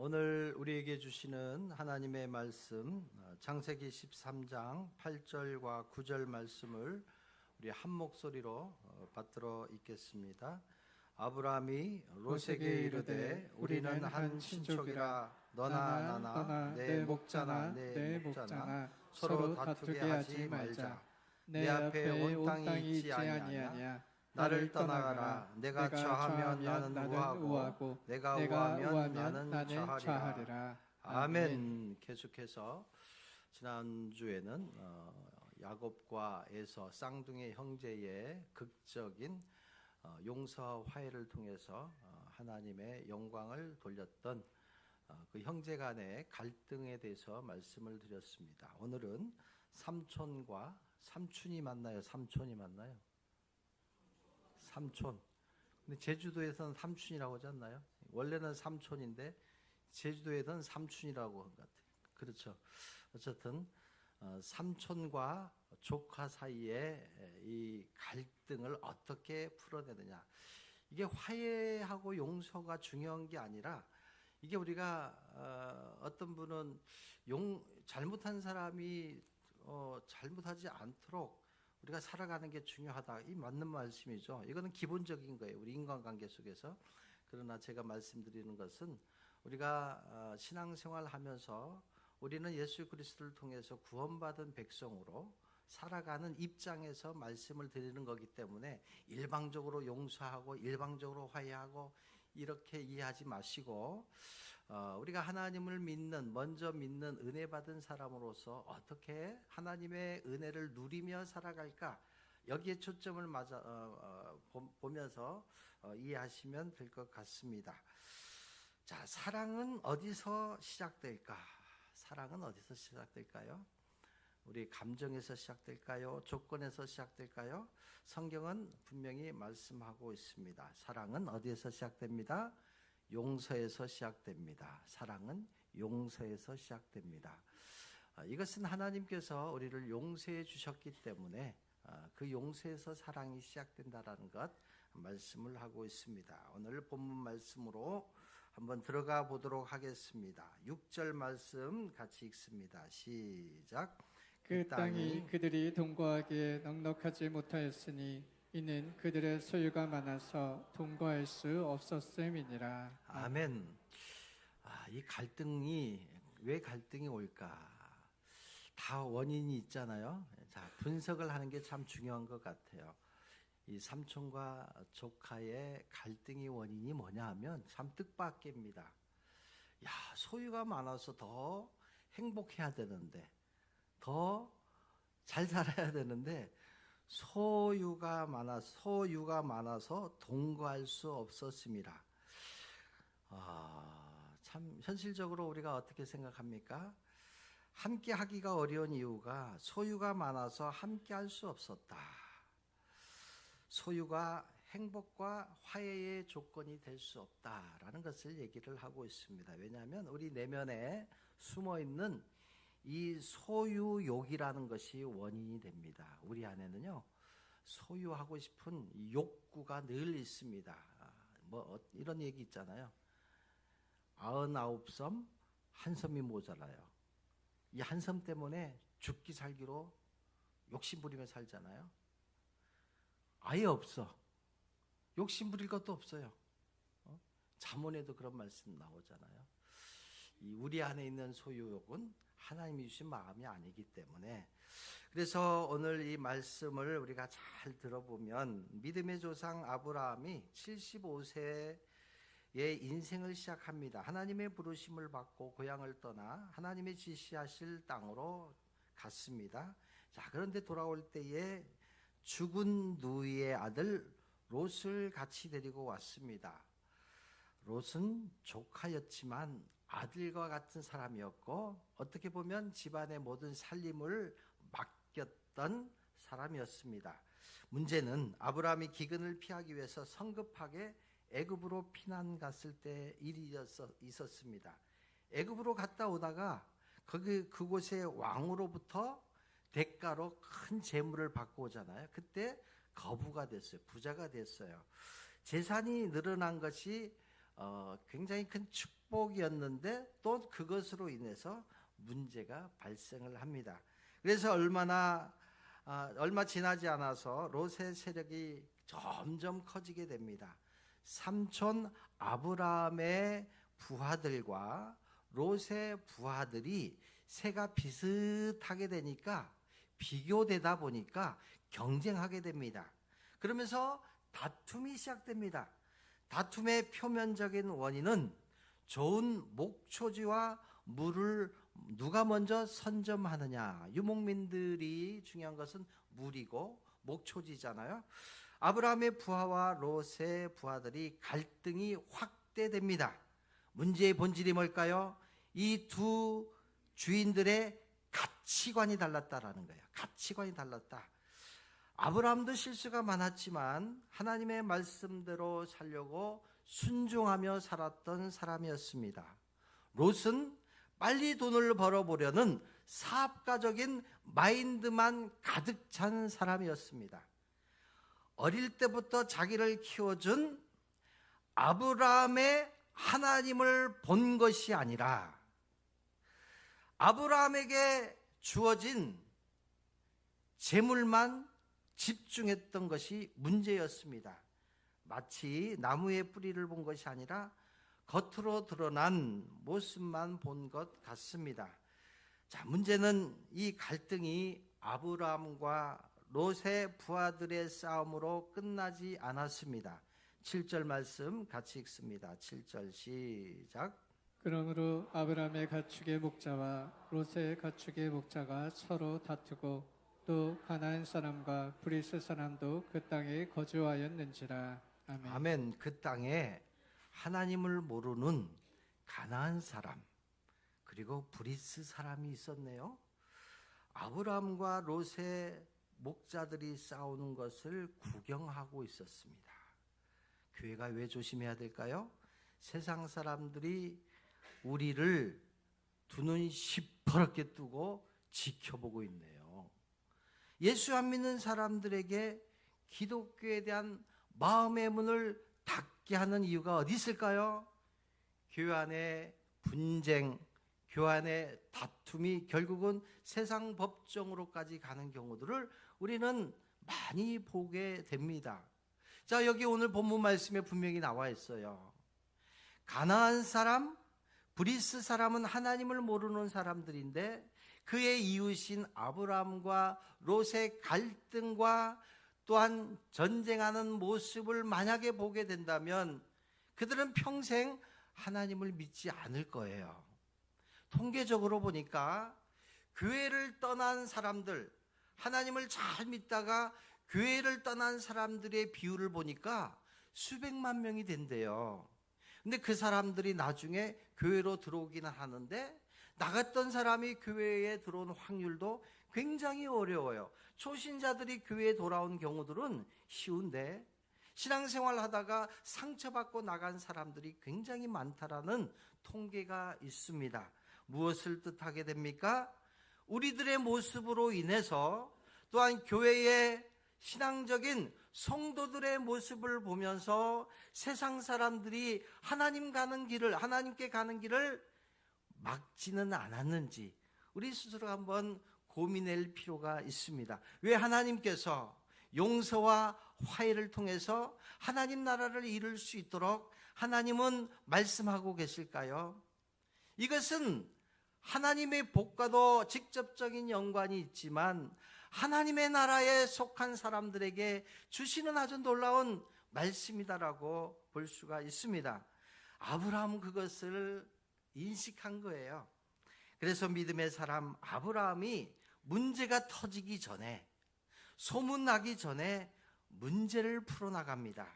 오늘 우리에게 주시는 하나님의 말씀 창세기 13장 8절과 9절 말씀을 우리 한 목소리로 받들어 읽겠습니다. 아브라함이 롯에게 이르되 우리는 한 친족이라 너나 나나 내 목자나 내 목자나 서로 다투게 하지 말자. 내 앞에 온 땅이 있지 아니하냐. 나를 떠나가라. 내가 처하면 나는 우하고 내가 우하면 나는 처하리라. 아멘. 계속해서 지난주에는 야곱과 에서 쌍둥이 형제의 극적인 용서와 화해를 통해서 하나님의 영광을 돌렸던 그 형제 간의 갈등에 대해서 말씀을 드렸습니다. 오늘은 삼촌과 삼촌이 만나요? 삼촌이 만나요? 삼촌. 근데 제주도에서는 삼촌이라고 하지 않나요? 원래는 삼촌인데 제주도에서는 삼촌이라고 한 것 같아요. 그렇죠. 어쨌든 삼촌과 조카 사이에 이 갈등을 어떻게 풀어내느냐. 이게 화해하고 용서가 중요한 게 아니라 이게 우리가 어떤 분은 잘못한 사람이 잘못하지 않도록 우리가 살아가는 게 중요하다. 이 맞는 말씀이죠. 이거는 기본적인 거예요. 우리 인간관계 속에서. 그러나 제가 말씀드리는 것은 우리가 신앙생활 하면서 우리는 예수 그리스도를 통해서 구원받은 백성으로 살아가는 입장에서 말씀을 드리는 거기 때문에 일방적으로 용서하고 일방적으로 화해하고 이렇게 이해하지 마시고 우리가 하나님을 먼저 믿는 은혜 받은 사람으로서 어떻게 하나님의 은혜를 누리며 살아갈까, 여기에 초점을 보면서 이해하시면 될 것 같습니다. 자, 사랑은 어디서 시작될까? 사랑은 어디서 시작될까요? 우리 감정에서 시작될까요? 조건에서 시작될까요? 성경은 분명히 말씀하고 있습니다. 사랑은 어디에서 시작됩니다? 용서에서 시작됩니다. 사랑은 용서에서 시작됩니다. 이것은 하나님께서 우리를 용서해 주셨기 때문에 그 용서에서 사랑이 시작된다라는 것 말씀을 하고 있습니다. 오늘 본문 말씀으로 한번 들어가 보도록 하겠습니다. 6절 말씀 같이 읽습니다. 시작. 그 땅이 그들이 동거하기에 넉넉하지 못하였으니 이는 그들의 소유가 많아서 동거할 수 없었음이니라. 아멘. 이 갈등이 왜 갈등이 올까? 다 원인이 있잖아요. 자, 분석을 하는 게 참 중요한 것 같아요. 이 삼촌과 조카의 갈등의 원인이 뭐냐 하면 참 뜻밖입니다. 야, 소유가 많아서 더 행복해야 되는데, 더 잘 살아야 되는데 소유가 많아서 동거할 수 없었습니다. 참 현실적으로 우리가 어떻게 생각합니까? 함께 하기가 어려운 이유가 소유가 많아서 함께 할 수 없었다. 소유가 행복과 화해의 조건이 될 수 없다라는 것을 얘기를 하고 있습니다. 왜냐하면 우리 내면에 숨어있는 이 소유욕이라는 것이 원인이 됩니다. 우리 안에는요, 소유하고 싶은 욕구가 늘 있습니다. 이런 얘기 있잖아요. 99섬 한 섬이 모자라요. 이 한 섬 때문에 죽기 살기로 욕심부리며 살잖아요. 아예 없어. 욕심부릴 것도 없어요. 잠언에도 그런 말씀 나오잖아요. 우리 안에 있는 소유욕은 하나님이 주신 마음이 아니기 때문에, 그래서 오늘 이 말씀을 우리가 잘 들어보면 믿음의 조상 아브라함이 75세의 인생을 시작합니다. 하나님의 부르심을 받고 고향을 떠나 하나님의 지시하실 땅으로 갔습니다. 자, 그런데 돌아올 때에 죽은 누이의 아들 롯을 같이 데리고 왔습니다. 롯은 조카였지만 아들과 같은 사람이었고 어떻게 보면 집안의 모든 살림을 맡겼던 사람이었습니다. 문제는 아브라함이 기근을 피하기 위해서 성급하게 애굽으로 피난 갔을 때 일이 있었습니다. 애굽으로 갔다 오다가 그곳의 왕으로부터 대가로 큰 재물을 받고 오잖아요. 그때 거부가 됐어요. 부자가 됐어요. 재산이 늘어난 것이 굉장히 큰 축복 축복이었는데 또 그것으로 인해서 문제가 발생을 합니다. 그래서 얼마 지나지 않아서 롯의 세력이 점점 커지게 됩니다. 삼촌 아브라함의 부하들과 롯의 부하들이 세가 비슷하게 되니까 비교되다 보니까 경쟁하게 됩니다. 그러면서 다툼이 시작됩니다. 다툼의 표면적인 원인은 좋은 목초지와 물을 누가 먼저 선점하느냐. 유목민들이 중요한 것은 물이고 목초지잖아요. 아브라함의 부하와 롯의 부하들이 갈등이 확대됩니다. 문제의 본질이 뭘까요? 이 두 주인들의 가치관이 달랐다라는 거예요. 가치관이 달랐다. 아브라함도 실수가 많았지만 하나님의 말씀대로 살려고 순종하며 살았던 사람이었습니다. 롯은 빨리 돈을 벌어보려는 사업가적인 마인드만 가득 찬 사람이었습니다. 어릴 때부터 자기를 키워준 아브라함의 하나님을 본 것이 아니라 아브라함에게 주어진 재물만 집중했던 것이 문제였습니다. 마치 나무의 뿌리를 본 것이 아니라 겉으로 드러난 모습만 본 것 같습니다. 자, 문제는 이 갈등이 아브라함과 롯의 부하들의 싸움으로 끝나지 않았습니다. 7절 말씀 같이 읽습니다. 7절 시작. 그러므로 아브라함의 가축의 목자와 롯의 가축의 목자가 서로 다투고 또 가나안 사람과 브리스 사람도 그 땅에 거주하였는지라. 아멘. 아멘. 그 땅에 하나님을 모르는 가나안 사람 그리고 브리스 사람이 있었네요. 아브라함과 롯의 목자들이 싸우는 것을 구경하고 있었습니다. 교회가 왜 조심해야 될까요? 세상 사람들이 우리를 두 눈 시퍼렇게 뜨고 지켜보고 있네요. 예수 안 믿는 사람들에게 기독교에 대한 마음의 문을 닫게 하는 이유가 어디 있을까요? 교회 안에 분쟁, 교회 안에 다툼이 결국은 세상 법정으로까지 가는 경우들을 우리는 많이 보게 됩니다. 자, 여기 오늘 본문 말씀에 분명히 나와 있어요. 가나안 사람, 브리스 사람은 하나님을 모르는 사람들인데 그의 이웃인 아브라함과 롯의 갈등과 또한 전쟁하는 모습을 만약에 보게 된다면 그들은 평생 하나님을 믿지 않을 거예요. 통계적으로 보니까 교회를 떠난 사람들, 하나님을 잘 믿다가 교회를 떠난 사람들의 비율을 보니까 수백만 명이 된대요. 근데 그 사람들이 나중에 교회로 들어오기는 하는데 나갔던 사람이 교회에 들어온 확률도 굉장히 어려워요. 초신자들이 교회에 돌아온 경우들은 쉬운데 신앙생활 하다가 상처받고 나간 사람들이 굉장히 많다라는 통계가 있습니다. 무엇을 뜻하게 됩니까? 우리들의 모습으로 인해서 또한 교회의 신앙적인 성도들의 모습을 보면서 세상 사람들이 하나님께 가는 길을 막지는 않았는지 우리 스스로 한번 고민할 필요가 있습니다. 왜 하나님께서 용서와 화해를 통해서 하나님 나라를 이룰 수 있도록 하나님은 말씀하고 계실까요? 이것은 하나님의 복과도 직접적인 연관이 있지만 하나님의 나라에 속한 사람들에게 주시는 아주 놀라운 말씀이다라고 볼 수가 있습니다. 아브라함은 그것을 인식한 거예요. 그래서 믿음의 사람 아브라함이 문제가 터지기 전에, 소문나기 전에 문제를 풀어나갑니다.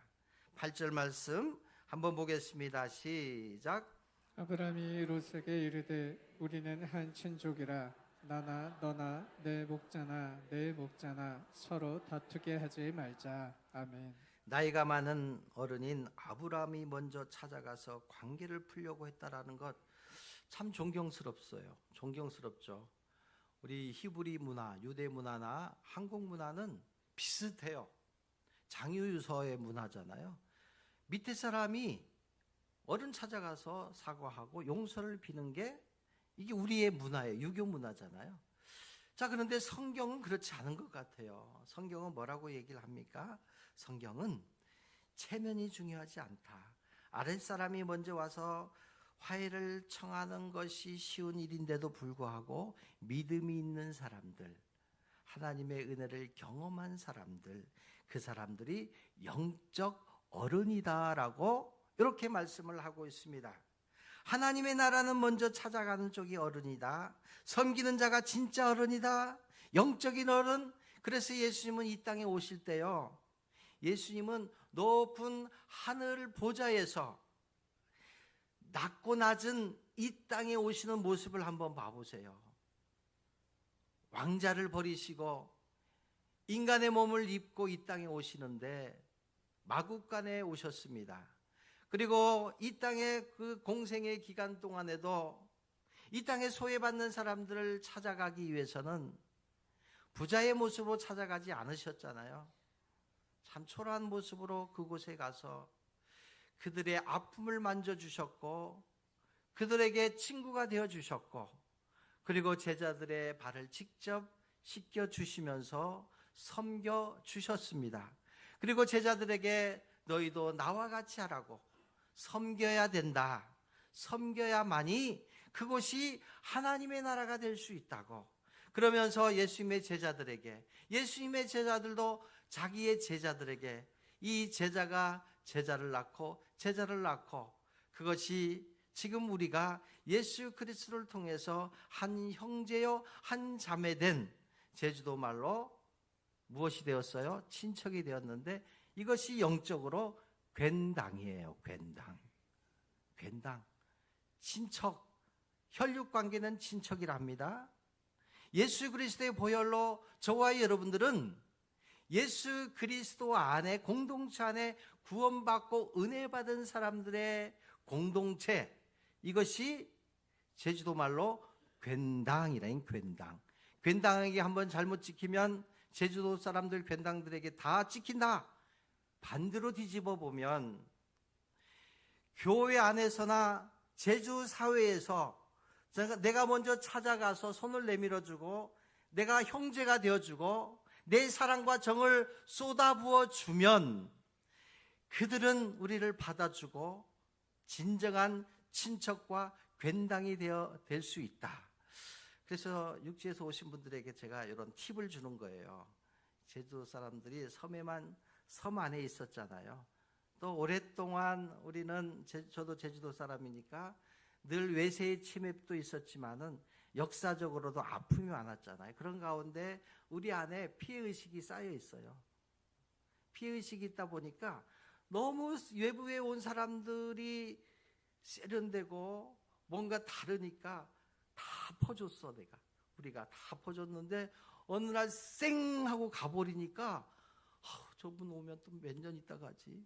8절 말씀 한번 보겠습니다. 시작. 아브라함이 롯에게 이르되 우리는 한 친족이라 나나 너나 내 목자나 서로 다투게 하지 말자. 아멘. 나이가 많은 어른인 아브라함이 먼저 찾아가서 관계를 풀려고 했다라는 것 참 존경스럽죠. 우리 히브리 문화, 유대 문화나 한국 문화는 비슷해요. 장유유서의 문화잖아요. 밑에 사람이 어른 찾아가서 사과하고 용서를 비는 게 이게 우리의 문화예요. 유교 문화잖아요. 자, 그런데 성경은 그렇지 않은 것 같아요. 성경은 뭐라고 얘기를 합니까? 성경은 체면이 중요하지 않다. 아랫사람이 먼저 와서 화해를 청하는 것이 쉬운 일인데도 불구하고 믿음이 있는 사람들, 하나님의 은혜를 경험한 사람들, 그 사람들이 영적 어른이다라고 이렇게 말씀을 하고 있습니다. 하나님의 나라는 먼저 찾아가는 쪽이 어른이다. 섬기는 자가 진짜 어른이다. 영적인 어른. 그래서 예수님은 이 땅에 오실 때요, 예수님은 높은 하늘 보좌에서 낮고 낮은 이 땅에 오시는 모습을 한번 봐보세요. 왕자를 버리시고 인간의 몸을 입고 이 땅에 오시는데 마국간에 오셨습니다. 그리고 이 땅의 그 공생의 기간 동안에도 이 땅에 소외받는 사람들을 찾아가기 위해서는 부자의 모습으로 찾아가지 않으셨잖아요. 참 초라한 모습으로 그곳에 가서 그들의 아픔을 만져주셨고 그들에게 친구가 되어주셨고 그리고 제자들의 발을 직접 씻겨주시면서 섬겨주셨습니다. 그리고 제자들에게 너희도 나와 같이 하라고, 섬겨야 된다, 섬겨야만이 그곳이 하나님의 나라가 될 수 있다고. 그러면서 예수님의 제자들도 자기의 제자들에게 이 제자가 제자를 낳고 제자를 낳고, 그것이 지금 우리가 예수 그리스도를 통해서 한 형제요 한 자매된, 제주도 말로 무엇이 되었어요? 친척이 되었는데 이것이 영적으로 괜당이에요. 괜당. 친척, 혈육관계는 친척이랍니다. 예수 그리스도의 보혈로 저와 여러분들은 예수 그리스도 안에, 공동체 안에 구원받고 은혜 받은 사람들의 공동체, 이것이 제주도 말로 괜당이라는 괜당. 괜당에게 한번 잘못 찍히면 제주도 사람들 괜당들에게 다 찍힌다. 반대로 뒤집어 보면 교회 안에서나 제주 사회에서 내가 먼저 찾아가서 손을 내밀어주고 내가 형제가 되어주고 내 사랑과 정을 쏟아부어 주면 그들은 우리를 받아주고 진정한 친척과 괜당이 될 수 있다. 그래서 육지에서 오신 분들에게 제가 이런 팁을 주는 거예요. 제주 사람들이 섬 안에 있었잖아요. 또 오랫동안 우리는, 저도 제주도 사람이니까 늘 외세의 침입도 있었지만은 역사적으로도 아픔이 많았잖아요. 그런 가운데 우리 안에 피해의식이 쌓여 있어요. 피해의식이 있다 보니까 너무 외부에 온 사람들이 세련되고 뭔가 다르니까 다 퍼줬어. 우리가 다 퍼줬는데 어느 날 쌩 하고 가버리니까 저분 오면 또 몇 년 있다 가지,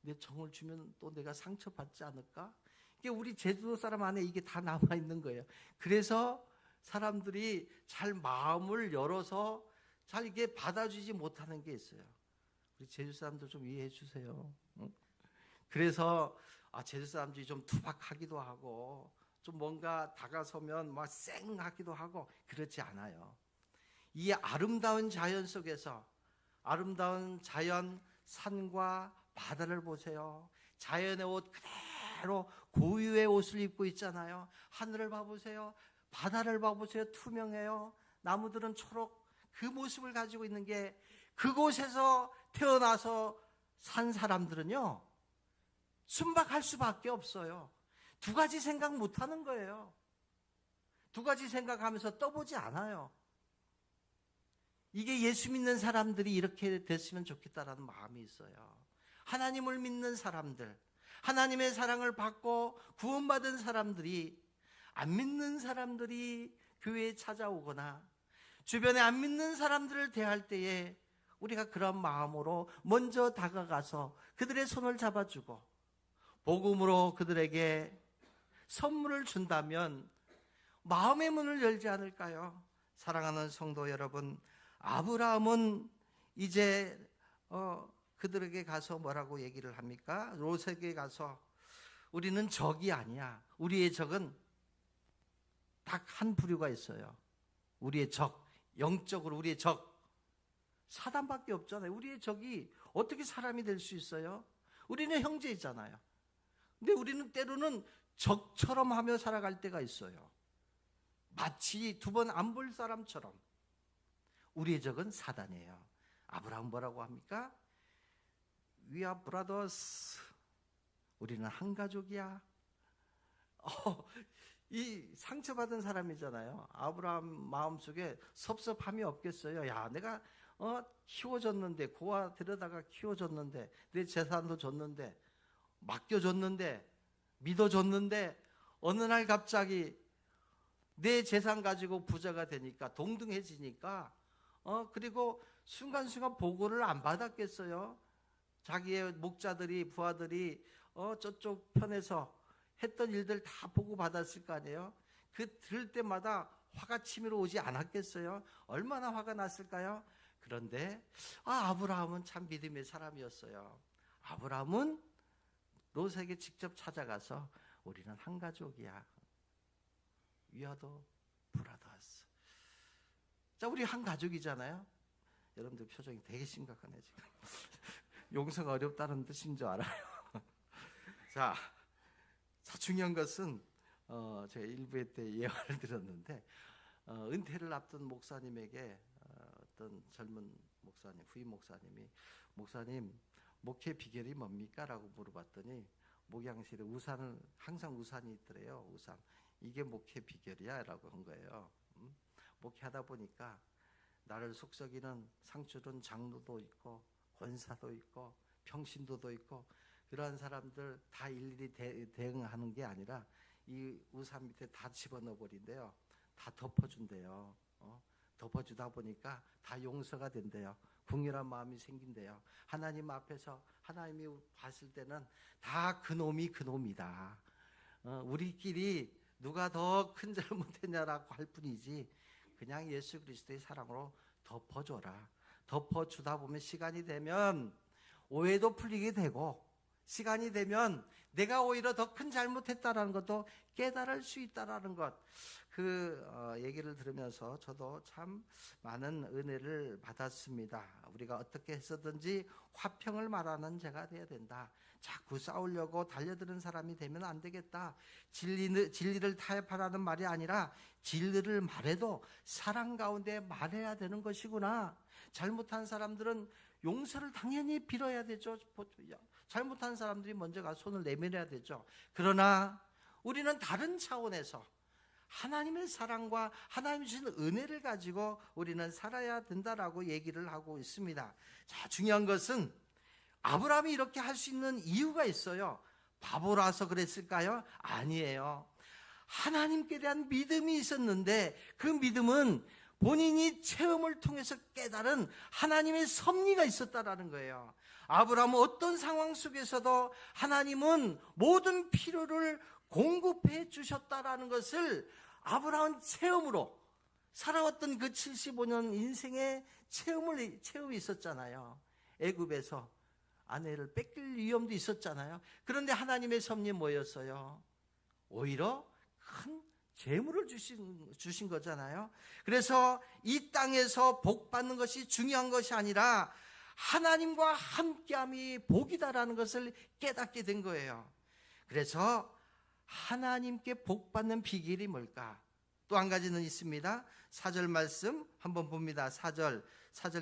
내 정을 주면 또 내가 상처받지 않을까? 이게 우리 제주도 사람 안에 이게 다 남아있는 거예요. 그래서 사람들이 잘 마음을 열어서 잘 이게 받아주지 못하는 게 있어요. 우리 제주 사람들 좀 이해해 주세요. 응? 그래서 제주 사람들이 좀 투박하기도 하고 좀 뭔가 다가서면 막 쌩하기도 하고 그렇지 않아요. 이 아름다운 자연 속에서, 아름다운 자연, 산과 바다를 보세요. 자연의 옷 그대로 고유의 옷을 입고 있잖아요. 하늘을 봐보세요. 바다를 봐보세요. 투명해요. 나무들은 초록. 그 모습을 가지고 있는 게, 그곳에서 태어나서 산 사람들은요, 순박할 수밖에 없어요. 두 가지 생각 못 하는 거예요. 두 가지 생각하면서 떠보지 않아요. 이게 예수 믿는 사람들이 이렇게 됐으면 좋겠다라는 마음이 있어요. 하나님을 믿는 사람들, 하나님의 사랑을 받고 구원받은 사람들이, 안 믿는 사람들이 교회에 찾아오거나 주변에 안 믿는 사람들을 대할 때에 우리가 그런 마음으로 먼저 다가가서 그들의 손을 잡아주고 복음으로 그들에게 선물을 준다면 마음의 문을 열지 않을까요? 사랑하는 성도 여러분, 아브라함은 이제 그들에게 가서 뭐라고 얘기를 합니까? 롯에게 가서 우리는 적이 아니야. 우리의 적은 딱 한 부류가 있어요. 우리의 적, 영적으로 우리의 적, 사단밖에 없잖아요. 우리의 적이 어떻게 사람이 될 수 있어요? 우리는 형제이잖아요. 근데 우리는 때로는 적처럼 하며 살아갈 때가 있어요. 마치 두 번 안 볼 사람처럼. 우리의 적은 사단이에요. 아브라함 뭐라고 합니까? We are brothers. 우리는 한 가족이야. 이 상처받은 사람이잖아요. 아브라함 마음속에 섭섭함이 없겠어요. 야, 내가 키워줬는데, 고아 데려다가 키워줬는데, 내 재산도 줬는데, 맡겨줬는데, 믿어줬는데, 어느 날 갑자기 내 재산 가지고 부자가 되니까, 동등해지니까, 그리고 순간순간 보고를 안 받았겠어요. 자기의 목자들이, 부하들이 저쪽 편에서 했던 일들 다 보고 받았을 거 아니에요. 그 들을 때마다 화가 치밀어 오지 않았겠어요. 얼마나 화가 났을까요? 그런데 아브라함은 참 믿음의 사람이었어요. 아브라함은 롯에게 직접 찾아가서 우리는 한 가족이야. We are the brothers. 자, 우리 한 가족이잖아요. 여러분들 표정이 되게 심각하네 지금. 용서가 어렵다는 뜻인 줄 알아요. 자, 중요한 것은 제가 일부에 때 예화를 들었는데 은퇴를 앞둔 목사님에게 어떤 젊은 목사님, 후임 목사님이 목사님 목회 비결이 뭡니까? 라고 물어봤더니 목양실에 우산을 항상 우산이 있더래요. 우산. 이게 목회 비결이야 라고 한 거예요. 목회하다 보니까 나를 속썩이는 상주른 장로도 있고 권사도 있고 평신도도 있고 그러한 사람들 다 일일이 대응하는 게 아니라 이 우산 밑에 다 집어넣어 버린대요. 다 덮어준대요. 덮어주다 보니까 다 용서가 된대요. 궁휼한 마음이 생긴대요. 하나님 앞에서 하나님이 봤을 때는 다 그놈이 그놈이다. 우리끼리 누가 더 큰 잘못했냐라고 할 뿐이지 그냥 예수 그리스도의 사랑으로 덮어줘라. 덮어주다 보면 시간이 되면 오해도 풀리게 되고 시간이 되면 내가 오히려 더 큰 잘못했다라는 것도 깨달을 수 있다라는 것. 그 얘기를 들으면서 저도 참 많은 은혜를 받았습니다. 우리가 어떻게 해서든지 화평을 말하는 자가 되어야 된다. 자꾸 싸우려고 달려드는 사람이 되면 안 되겠다. 진리를 타협하라는 말이 아니라 진리를 말해도 사랑 가운데 말해야 되는 것이구나. 잘못한 사람들은 용서를 당연히 빌어야 되죠. 잘못한 사람들이 먼저 가서 손을 내밀어야 되죠. 그러나 우리는 다른 차원에서 하나님의 사랑과 하나님이 주신 은혜를 가지고 우리는 살아야 된다라고 얘기를 하고 있습니다. 자, 중요한 것은 아브라함이 이렇게 할 수 있는 이유가 있어요. 바보라서 그랬을까요? 아니에요. 하나님께 대한 믿음이 있었는데 그 믿음은 본인이 체험을 통해서 깨달은 하나님의 섭리가 있었다라는 거예요. 아브라함은 어떤 상황 속에서도 하나님은 모든 필요를 공급해 주셨다라는 것을 아브라함은 체험으로 살아왔던 그 75년 인생의 체험이 있었잖아요. 애굽에서 아내를 뺏길 위험도 있었잖아요. 그런데 하나님의 섭리 뭐였어요? 오히려 큰 재물을 주신 거잖아요. 그래서 이 땅에서 복 받는 것이 중요한 것이 아니라 하나님과 함께함이 복이다라는 것을 깨닫게 된 거예요. 그래서 하나님께 복 받는 비결이 뭘까? 또 한 가지는 있습니다. 4절 말씀 한번 봅니다. 4절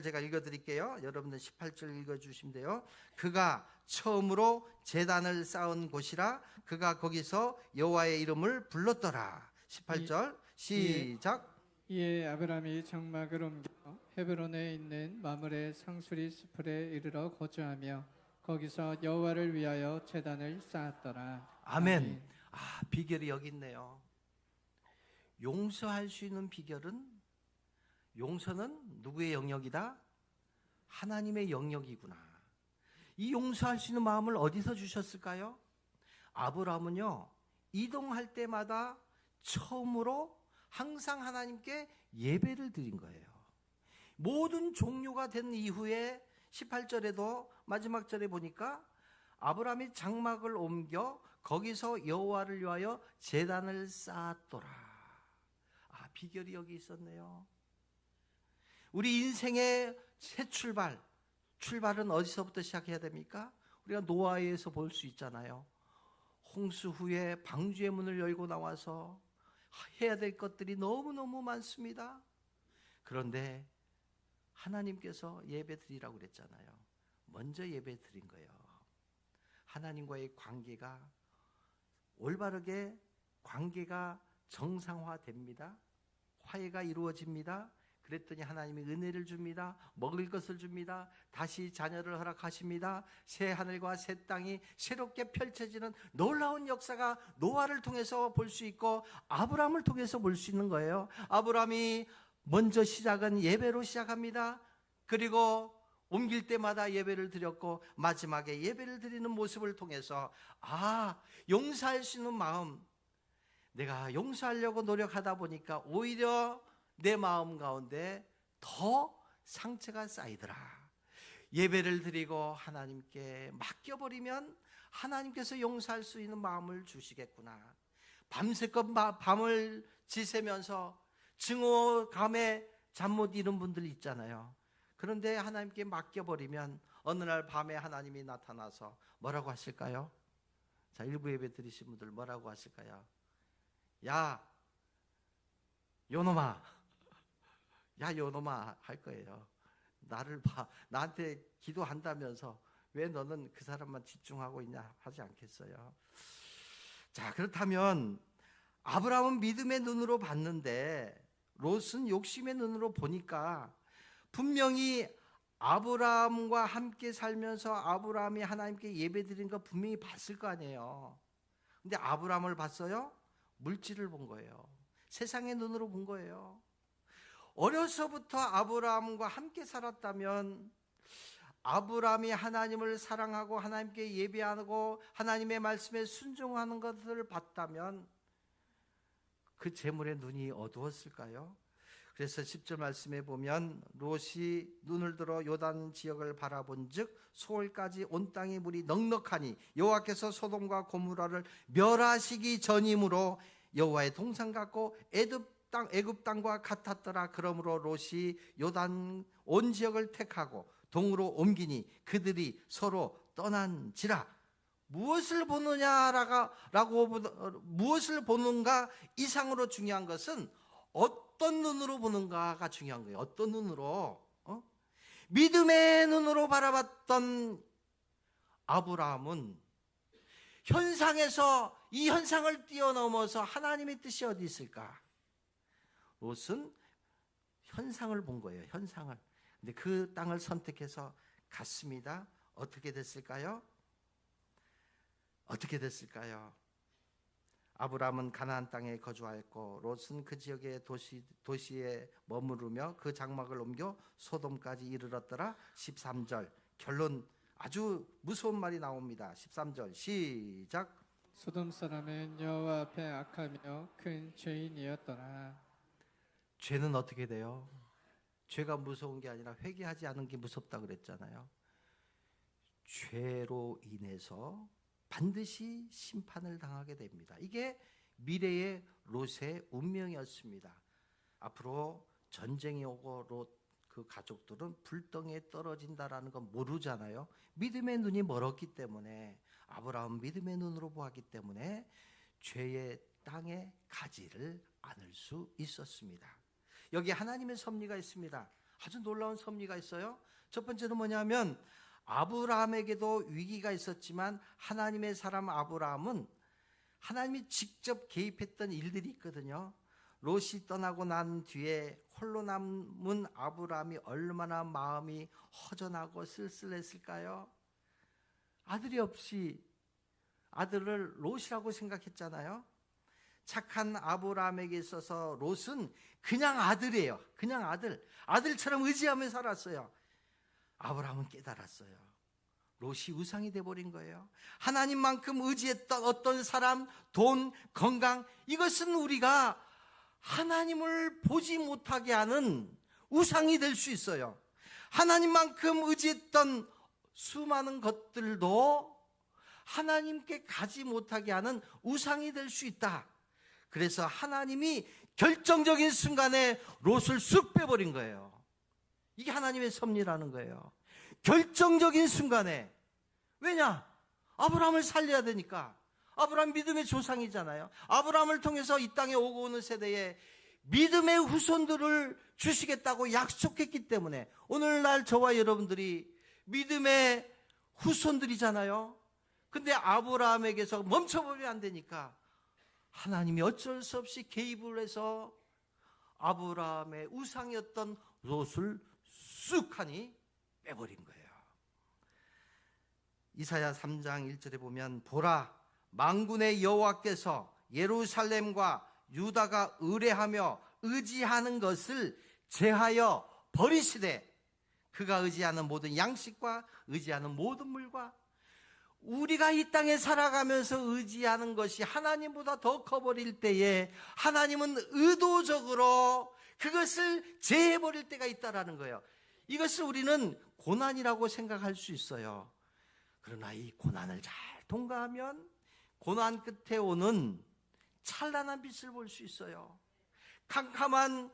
제가 읽어드릴게요. 여러분들 18절 읽어주시면 돼요. 그가 처음으로 제단을 쌓은 곳이라 그가 거기서 여호와의 이름을 불렀더라. 18절 시작. 이에 아브라함이 장막을 옮겨 헤브론에 있는 마므레 상수리 스풀에 이르러 거주하며 거기서 여호와를 위하여 제단을 쌓았더라. 아멘. 비결이 여기 있네요. 용서할 수 있는 비결은 용서는 누구의 영역이다? 하나님의 영역이구나. 이 용서할 수 있는 마음을 어디서 주셨을까요? 아브라함은요, 이동할 때마다 처음으로 항상 하나님께 예배를 드린 거예요. 모든 종료가 된 이후에 18절에도 마지막 절에 보니까 아브라함이 장막을 옮겨 거기서 여호와를 위하여 제단을 쌓았더라. 비결이 여기 있었네요. 우리 인생의 새 출발은 어디서부터 시작해야 됩니까? 우리가 노아에서 볼 수 있잖아요. 홍수 후에 방주의 문을 열고 나와서 해야 될 것들이 너무너무 많습니다. 그런데 하나님께서 예배 드리라고 그랬잖아요. 먼저 예배 드린 거예요. 하나님과의 관계가 올바르게 관계가 정상화됩니다. 화해가 이루어집니다. 그랬더니 하나님이 은혜를 줍니다. 먹을 것을 줍니다. 다시 자녀를 허락하십니다. 새 하늘과 새 땅이 새롭게 펼쳐지는 놀라운 역사가 노아를 통해서 볼 수 있고 아브라함을 통해서 볼 수 있는 거예요. 아브라함이 먼저 시작은 예배로 시작합니다. 그리고 옮길 때마다 예배를 드렸고 마지막에 예배를 드리는 모습을 통해서 용서할 수 있는 마음, 내가 용서하려고 노력하다 보니까 오히려 내 마음 가운데 더 상처가 쌓이더라. 예배를 드리고 하나님께 맡겨버리면 하나님께서 용서할 수 있는 마음을 주시겠구나. 밤새껏 밤을 지새면서 증오감에 잠 못 이룬 분들 있잖아요. 그런데 하나님께 맡겨버리면 어느 날 밤에 하나님이 나타나서 뭐라고 하실까요? 자, 일부 예배 드리신 분들 뭐라고 하실까요? 야 요놈아 할 거예요. 나를 봐, 나한테 기도한다면서 왜 너는 그 사람만 집중하고 있냐 하지 않겠어요? 자, 그렇다면 아브라함은 믿음의 눈으로 봤는데 롯은 욕심의 눈으로 보니까 분명히 아브라함과 함께 살면서 아브라함이 하나님께 예배드린 거 분명히 봤을 거 아니에요. 근데 아브라함을 봤어요? 물질을 본 거예요. 세상의 눈으로 본 거예요. 어려서부터 아브라함과 함께 살았다면 아브라함이 하나님을 사랑하고 하나님께 예배하고 하나님의 말씀에 순종하는 것을 봤다면 그 재물의 눈이 어두웠을까요? 그래서 10절 말씀에 보면 롯이 눈을 들어 요단 지역을 바라본즉 소홀까지 온 땅의 물이 넉넉하니 여호와께서 소돔과 고모라를 멸하시기 전이므로 여호와의 동상 같고 애굽 땅과 같았더라. 그러므로 롯이 요단 온 지역을 택하고 동으로 옮기니 그들이 서로 떠난지라. 무엇을 보는가 이상으로 중요한 것은 어떤 눈으로 보는가가 중요한 거예요. 어떤 눈으로? 믿음의 눈으로 바라봤던 아브라함은 현상에서 이 현상을 뛰어넘어서 하나님의 뜻이 어디 있을까? 롯은 현상을 본 거예요. 현상을. 근데 그 땅을 선택해서 갔습니다. 어떻게 됐을까요? 아브라함은 가나안 땅에 거주하였고 롯은 그 지역의 도시에 머무르며 그 장막을 옮겨 소돔까지 이르렀더라. 13절 결론 아주 무서운 말이 나옵니다. 13절 시작. 소돔 사람은 여호와 앞에 악하며 큰 죄인이었더라. 죄는 어떻게 돼요? 죄가 무서운 게 아니라 회개하지 않은 게 무섭다 그랬잖아요. 죄로 인해서 반드시 심판을 당하게 됩니다. 이게 미래의 롯의 운명이었습니다. 앞으로 전쟁이 오고 롯 그 가족들은 불덩이에 떨어진다라는 건 모르잖아요. 믿음의 눈이 멀었기 때문에 아브라함 믿음의 눈으로 보았기 때문에 죄의 땅에 가지를 않을 수 있었습니다. 여기 하나님의 섭리가 있습니다. 아주 놀라운 섭리가 있어요. 첫 번째는 뭐냐면 아브라함에게도 위기가 있었지만 하나님의 사람 아브라함은 하나님이 직접 개입했던 일들이 있거든요. 롯이 떠나고 난 뒤에 홀로 남은 아브라함이 얼마나 마음이 허전하고 쓸쓸했을까요? 아들이 없이 아들을 롯이라고 생각했잖아요. 착한 아브라함에게 있어서 롯은 그냥 아들이에요. 그냥 아들처럼 의지하며 살았어요. 아브라함은 깨달았어요. 롯이 우상이 돼버린 거예요. 하나님만큼 의지했던 어떤 사람, 돈, 건강, 이것은 우리가 하나님을 보지 못하게 하는 우상이 될 수 있어요. 하나님만큼 의지했던 수많은 것들도 하나님께 가지 못하게 하는 우상이 될 수 있다. 그래서 하나님이 결정적인 순간에 롯을 쑥 빼버린 거예요. 이게 하나님의 섭리라는 거예요. 결정적인 순간에. 왜냐? 아브라함을 살려야 되니까. 아브라함 믿음의 조상이잖아요. 아브라함을 통해서 이 땅에 오고 오는 세대에 믿음의 후손들을 주시겠다고 약속했기 때문에 오늘날 저와 여러분들이 믿음의 후손들이잖아요. 근데 아브라함에게서 멈춰보면 안 되니까 하나님이 어쩔 수 없이 개입을 해서 아브라함의 우상이었던 롯을 쑥 하니 빼버린 거예요. 이사야 3장 1절에 보면 보라 만군의 여호와께서 예루살렘과 유다가 의뢰하며 의지하는 것을 제하여 버리시되 그가 의지하는 모든 양식과 의지하는 모든 물과 우리가 이 땅에 살아가면서 의지하는 것이 하나님보다 더 커버릴 때에 하나님은 의도적으로 그것을 제해버릴 때가 있다라는 거예요. 이것을 우리는 고난이라고 생각할 수 있어요. 그러나 이 고난을 잘 통과하면 고난 끝에 오는 찬란한 빛을 볼 수 있어요. 캄캄한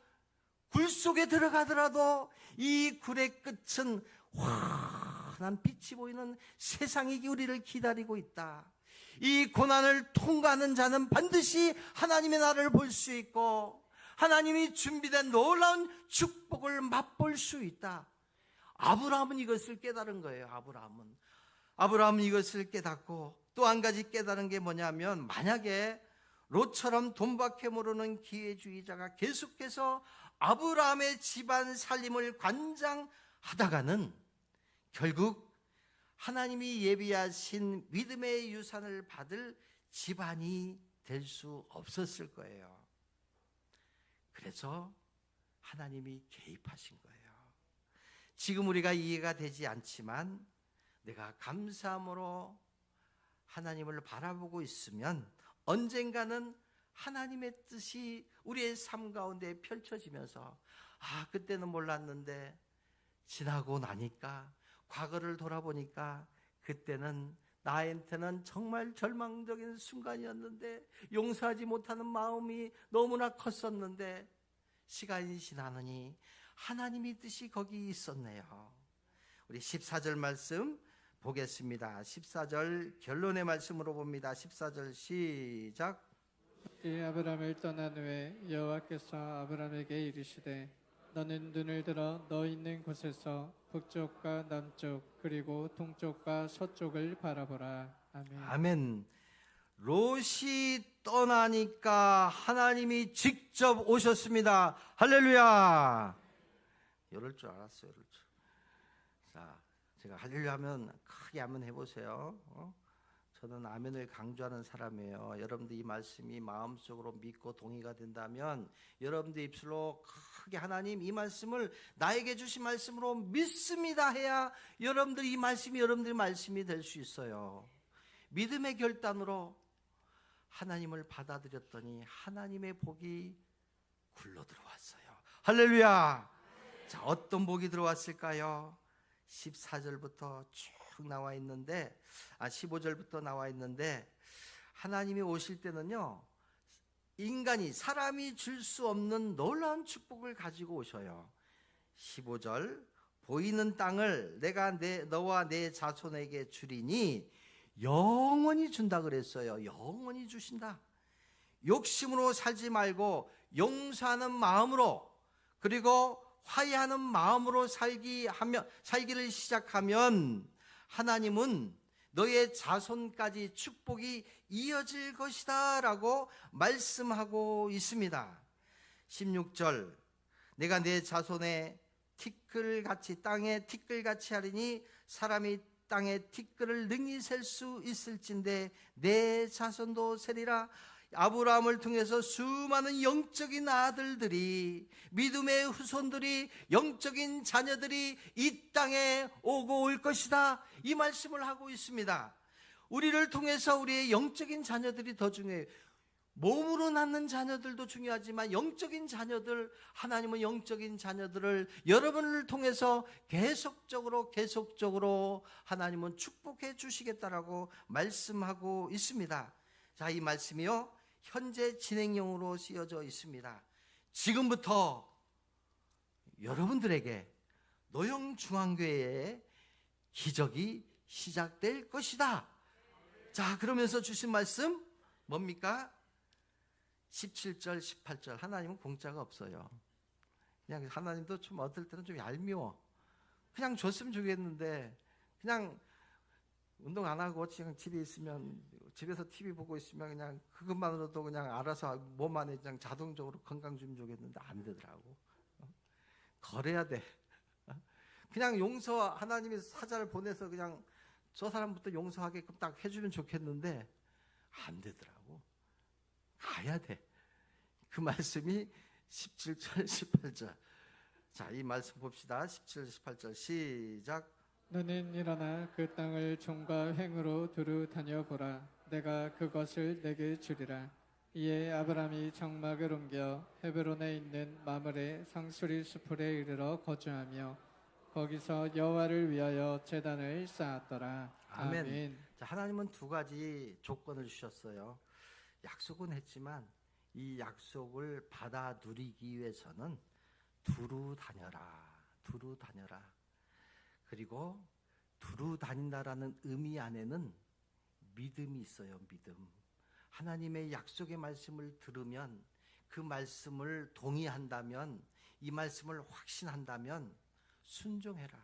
굴 속에 들어가더라도 이 굴의 끝은 환한 빛이 보이는 세상이 우리를 기다리고 있다. 이 고난을 통과하는 자는 반드시 하나님의 나라를 볼 수 있고 하나님이 준비된 놀라운 축복을 맛볼 수 있다. 아브라함은 이것을 깨달은 거예요. 아브라함은 이것을 깨닫고 또 한 가지 깨달은 게 뭐냐면 만약에 롯처럼 돈밖에 모르는 기회주의자가 계속해서 아브라함의 집안 살림을 관장하다가는 결국 하나님이 예비하신 믿음의 유산을 받을 집안이 될 수 없었을 거예요. 그래서 하나님이 개입하신 거예요. 지금 우리가 이해가 되지 않지만 내가 감사함으로 하나님을 바라보고 있으면 언젠가는 하나님의 뜻이 우리의 삶 가운데 펼쳐지면서 그때는 몰랐는데 지나고 나니까 과거를 돌아보니까 그때는 나한테는 정말 절망적인 순간이었는데 용서하지 못하는 마음이 너무나 컸었는데 시간이 지나느니 하나님의 뜻이 거기 있었네요. 우리 14절 말씀 보겠습니다. 14절 결론의 말씀으로 봅니다. 14절 시작. 이 아브라함을 떠난 후에 여호와께서 아브라함에게 이르시되 너는 눈을 들어 너 있는 곳에서 북쪽과 남쪽 그리고 동쪽과 서쪽을 바라보라. 아멘. 아멘. 롯이 떠나니까 하나님이 직접 오셨습니다. 할렐루야. 이럴 줄 알았어요. 이럴 줄. 자, 제가 할렐루야 하면 크게 한번 해보세요. 저는 아멘을 강조하는 사람이에요. 여러분들 이 말씀이 마음속으로 믿고 동의가 된다면 여러분들 입술로 크게 하나님 이 말씀을 나에게 주신 말씀으로 믿습니다 해야 여러분들 이 말씀이 여러분들의 말씀이 될 수 있어요. 믿음의 결단으로 하나님을 받아들였더니 하나님의 복이 굴러 들어왔어요. 할렐루야. 자, 어떤 복이 들어왔을까요? 14절부터 쭉 나와 있는데 15절부터 나와 있는데 하나님이 오실 때는요 인간이 사람이 줄 수 없는 놀라운 축복을 가지고 오셔요. 15절 보이는 땅을 내가 너와 내 자손에게 주리니 영원히 준다 그랬어요. 영원히 주신다. 욕심으로 살지 말고 용서하는 마음으로 그리고 화해하는 마음으로 살기를 시작하면 하나님은 너의 자손까지 축복이 이어질 것이다 라고 말씀하고 있습니다. 16절 내가 내 자손의 땅에 티끌같이 하리니 사람이 땅에 티끌을 능히 셀 수 있을진데 내 자손도 세리라. 아브라함을 통해서 수많은 영적인 아들들이 믿음의 후손들이 영적인 자녀들이 이 땅에 오고 올 것이다 이 말씀을 하고 있습니다. 우리를 통해서 우리의 영적인 자녀들이 더 중요해요. 몸으로 낳는 자녀들도 중요하지만 영적인 자녀들, 하나님은 영적인 자녀들을 여러분을 통해서 계속적으로 하나님은 축복해 주시겠다라고 말씀하고 있습니다. 자, 이 말씀이요 현재 진행형으로 쓰여져 있습니다. 지금부터 여러분들에게 노영중앙교회의 기적이 시작될 것이다. 자, 그러면서 주신 말씀 뭡니까? 17절, 18절. 하나님은 공짜가 없어요. 그냥 하나님도 좀 어떨 때는 좀 얄미워. 그냥 줬으면 좋겠는데 그냥 운동 안 하고 그냥 집에 있으면, 집에서 TV 보고 있으면 그냥 그것만으로도 그냥 알아서 몸 안에 그냥 자동적으로 건강 좀 주겠는데 안 되더라고. 거래야 돼. 그냥 용서, 하나님이 사자를 보내서 그냥 저 사람부터 용서하게끔 딱 해주면 좋겠는데 안 되더라고. 가야 돼. 그 말씀이 17절, 18절. 자, 이 말씀 봅시다. 17, 18절 시작. 너는 일어나 그 땅을 종과 횡으로 두루 다녀보라. 내가 그것을 내게 주리라. 이에 아브라함이 장막을 옮겨 헤브론에 있는 마므레 상수리 수풀에 이르러 거주하며 거기서 여호와를 위하여 제단을 쌓았더라. 아멘. 아멘. 자, 하나님은 두 가지 조건을 주셨어요. 약속은 했지만 이 약속을 받아 누리기 위해서는 두루 다녀라. 그리고 두루 다닌다라는 의미 안에는 믿음이 있어요. 믿음. 하나님의 약속의 말씀을 들으면, 그 말씀을 동의한다면, 이 말씀을 확신한다면 순종해라.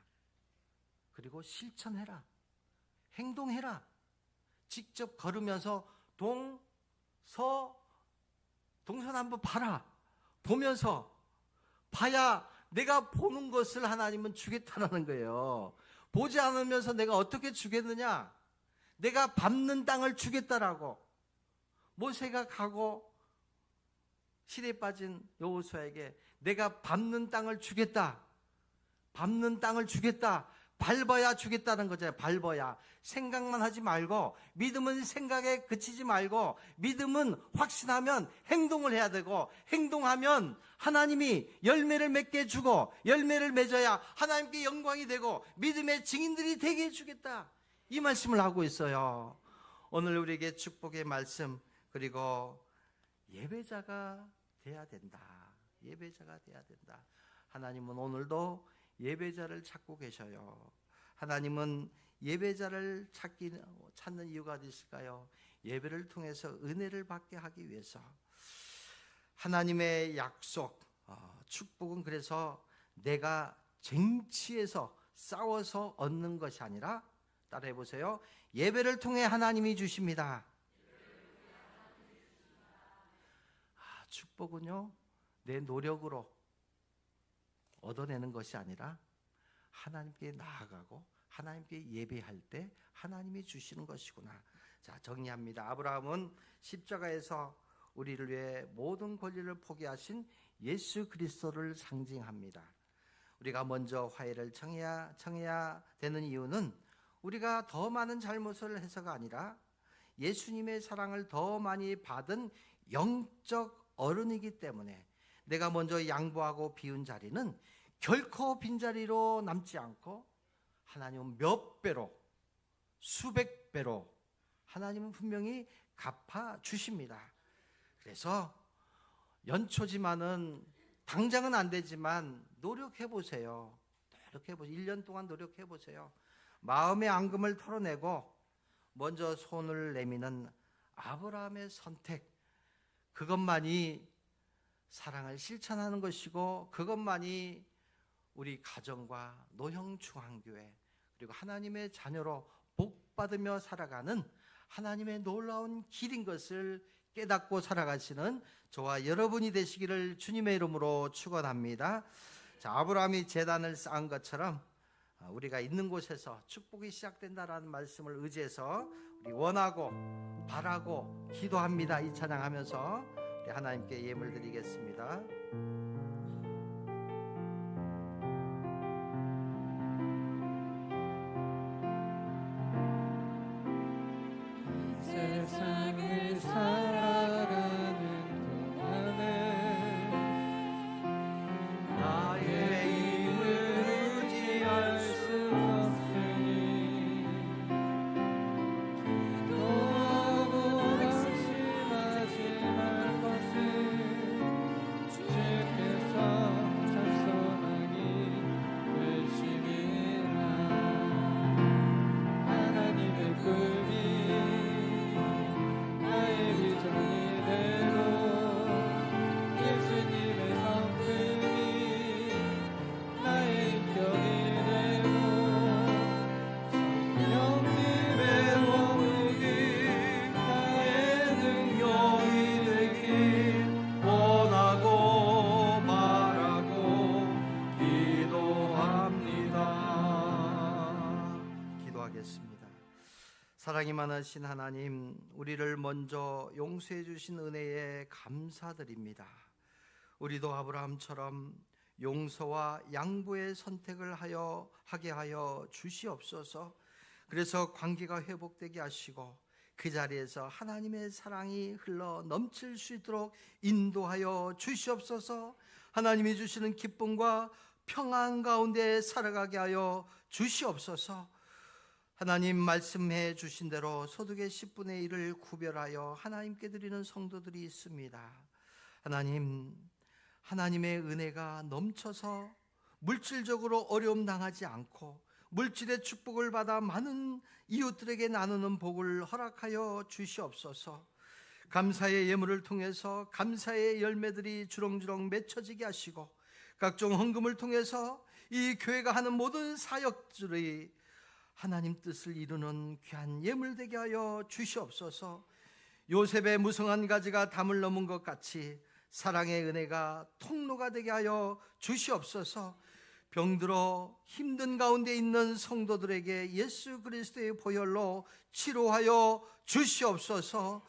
그리고 실천해라. 행동해라. 직접 걸으면서 동서남북 봐라. 보면서 봐야 내가 보는 것을 하나님은 주겠다는 거예요. 보지 않으면서 내가 어떻게 주겠느냐? 내가 밟는 땅을 주겠다라고. 모세가 가고 실에 빠진 여호수아에게 내가 밟는 땅을 주겠다. 밟아야 주겠다는 거잖아요. 밟아야. 생각만 하지 말고, 믿음은 생각에 그치지 말고, 믿음은 확신하면 행동을 해야 되고, 행동하면 하나님이 열매를 맺게 해주고, 열매를 맺어야 하나님께 영광이 되고 믿음의 증인들이 되게 해주겠다. 이 말씀을 하고 있어요. 오늘 우리에게 축복의 말씀, 그리고 예배자가 돼야 된다. 하나님은 오늘도 예배자를 찾고 계셔요. 하나님은 예배자를 찾는 이유가 어디 있을까요? 예배를 통해서 은혜를 받게 하기 위해서. 하나님의 약속, 축복은 그래서 내가 쟁취해서 싸워서 얻는 것이 아니라, 따라해 보세요. 예배를 통해 하나님이 주십니다. 축복은요, 내 노력으로 얻어내는 것이 아니라 하나님께 나아가고 하나님께 예배할 때 하나님이 주시는 것이구나. 자, 정리합니다. 아브라함은 십자가에서 우리를 위해 모든 권리를 포기하신 예수 그리스도를 상징합니다. 우리가 먼저 화해를 청해야 되는 이유는 우리가 더 많은 잘못을 해서가 아니라 예수님의 사랑을 더 많이 받은 영적 어른이기 때문에, 내가 먼저 양보하고 비운 자리는 결코 빈자리로 남지 않고 하나님은 몇 배로, 수백 배로 하나님은 분명히 갚아 주십니다. 그래서 연초지만은 당장은 안 되지만 노력해 보세요. 1년 동안 노력해 보세요. 마음의 앙금을 털어내고 먼저 손을 내미는 아브라함의 선택, 그것만이 사랑을 실천하는 것이고, 그것만이 우리 가정과 노형중앙교회, 그리고 하나님의 자녀로 복받으며 살아가는 하나님의 놀라운 길인 것을 깨닫고 살아가시는 저와 여러분이 되시기를 주님의 이름으로 축원합니다. 자, 아브라함이 제단을 쌓은 것처럼 우리가 있는 곳에서 축복이 시작된다라는 말씀을 의지해서 우리 원하고 바라고 기도합니다. 이 찬양하면서 우리 하나님께 예물 드리겠습니다. 세상을 살아가는 사랑이 많으신 하나님, 우리를 먼저 용서해 주신 은혜에 감사드립니다. 우리도 아브라함처럼 용서와 양보의 선택을 하게 하여 주시옵소서. 그래서 관계가 회복되게 하시고 그 자리에서 하나님의 사랑이 흘러 넘칠 수 있도록 인도하여 주시옵소서. 하나님이 주시는 기쁨과 평안 가운데 살아가게 하여 주시옵소서. 하나님 말씀해 주신 대로 소득의 10분의 1을 구별하여 하나님께 드리는 성도들이 있습니다. 하나님, 하나님의 은혜가 넘쳐서 물질적으로 어려움 당하지 않고 물질의 축복을 받아 많은 이웃들에게 나누는 복을 허락하여 주시옵소서. 감사의 예물을 통해서 감사의 열매들이 주렁주렁 맺혀지게 하시고 각종 헌금을 통해서 이 교회가 하는 모든 사역들이 하나님 뜻을 이루는 귀한 예물 되게 하여 주시옵소서. 요셉의 무성한 가지가 담을 넘은 것 같이 사랑의 은혜가 통로가 되게 하여 주시옵소서. 병들어 힘든 가운데 있는 성도들에게 예수 그리스도의 보혈로 치료하여 주시옵소서.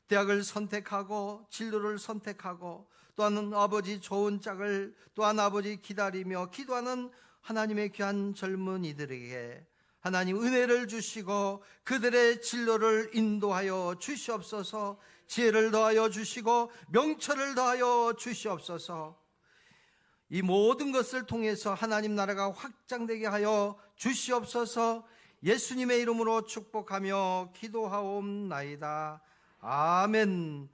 대학을 선택하고 진로를 선택하고 또한 아버지 좋은 짝을 또한 아버지 기다리며 기도하는 하나님의 귀한 젊은이들에게 하나님 은혜를 주시고 그들의 진로를 인도하여 주시옵소서. 지혜를 더하여 주시고 명철을 더하여 주시옵소서. 이 모든 것을 통해서 하나님 나라가 확장되게 하여 주시옵소서. 예수님의 이름으로 축복하며 기도하옵나이다. 아멘.